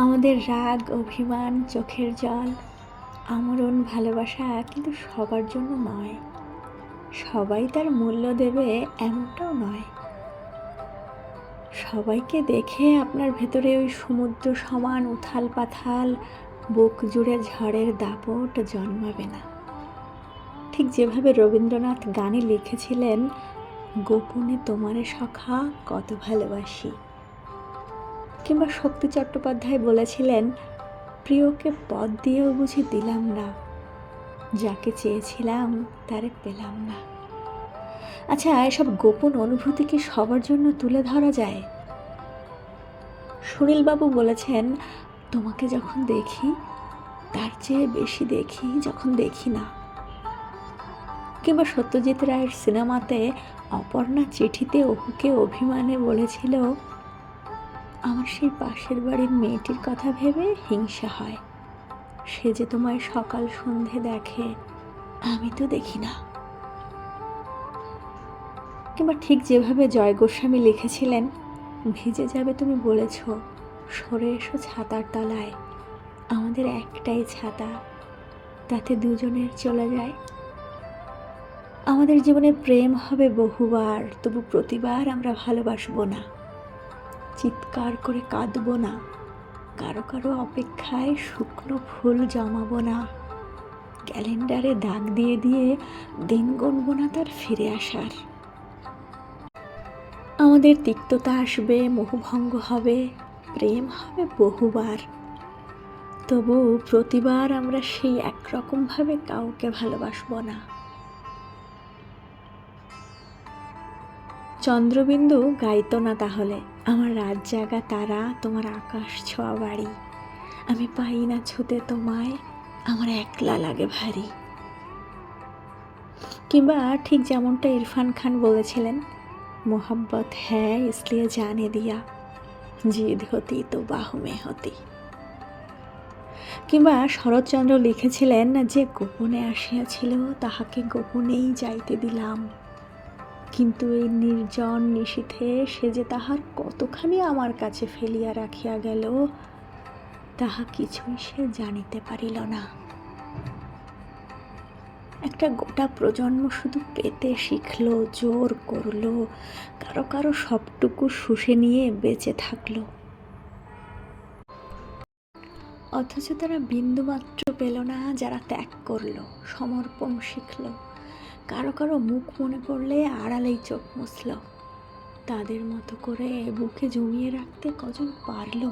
আমাদের রাগ, অভিমান, চোখের জল, আমরণ ভালোবাসা কিন্তু সবার জন্য নয়। সবাই তার মূল্য দেবে এমনটাও নয়। সবাইকে দেখে আপনার ভেতরে ওই সমুদ্র সমান উথাল পাথাল বুক জুড়ে ঝড়ের দাপট জন্মাবে না। ঠিক যেভাবে রবীন্দ্রনাথ গানে লিখেছিলেন, গোপনে তোমারে সখা কত ভালোবাসি। কিংবা শক্তি চট্টোপাধ্যায় বলেছিলেন, প্রিয়কে পদ দিয়েও বুঝি দিলাম না, যাকে চেয়েছিলাম তারে পেলাম না। আচ্ছা, এসব গোপন অনুভূতি কি সবার জন্য তুলে ধরা যায়? সুনীলবাবু বলেছেন, তোমাকে যখন দেখি তার চেয়ে বেশি দেখি যখন দেখি না। কিংবা সত্যজিৎ রায়ের সিনেমাতে অপর্ণা চিঠিতে অপুকে অভিমানে বলেছিল, আমার সেই পাশের বাড়ির মেয়েটির কথা ভেবে হিংসা হয়, সে যে তোমায় সকাল সন্ধে দেখে, আমি তো দেখি না। কিংবা ঠিক যেভাবে জয় গোস্বামী লিখেছিলেন, ভিজে যাবে তুমি বলেছ, সরে এসো ছাতার তলায়, আমাদের একটাই ছাতা, তাতে দুজনের চলে যায়। আমাদের জীবনে প্রেম হবে বহুবার, তবু প্রতিবার আমরা ভালোবাসবো না, চিৎকার করে কাঁদবো না, কারো কারো অপেক্ষায় শুকনো ফুল জমাবো না, ক্যালেন্ডারে দাগ দিয়ে দিয়ে দিন গুনবো না তার ফিরে আসার। আমাদের তিক্ততা আসবে, মোহভঙ্গ হবে, প্রেম হবে বহুবার, তবু প্রতিবার আমরা সেই একরকমভাবে কাউকে ভালোবাসবো না। চন্দ্রবিন্দু গাইতো না তাহলে, আমার রাত জাগা তারা, তোমার আকাশ ছোঁয়া বাড়ি, আমি পাই না ছুতে তোমায়, আমার একলা লাগে ভারী। কিংবা ঠিক যেমনটা ইরফান খান বলেছিলেন, মোহব্বত হ্যায় ইসলিয়ে জানে দিয়া, জিদ হতি তো বাহু মে হতি। কিংবা শরৎচন্দ্র লিখেছিলেন, যে গোপনে আসিয়াছিল তাহাকে গোপনেই যাইতে দিলাম, কিন্তু এই নির্জন নিশীথে সে যে তাহার কতখানি আমার কাছে ফেলিয়া রাখিয়া গেল, তাহা কিছুই সে জানিতে পারিল না। একটা গোটা প্রজন্ম শুধু পেতে শিখলো, জোর করলো, কারো কারো সবটুকু শুষে নিয়ে বেঁচে থাকলো, অথচ তারা বিন্দুমাত্র পেল না যারা ত্যাগ করলো, সমর্পণ শিখলো, কারো কারো মুখ মনে পড়লে আড়ালেই চোখ মুছল। তাদের মতো করে বুকে জমিয়ে রাখতে কজন পারলো?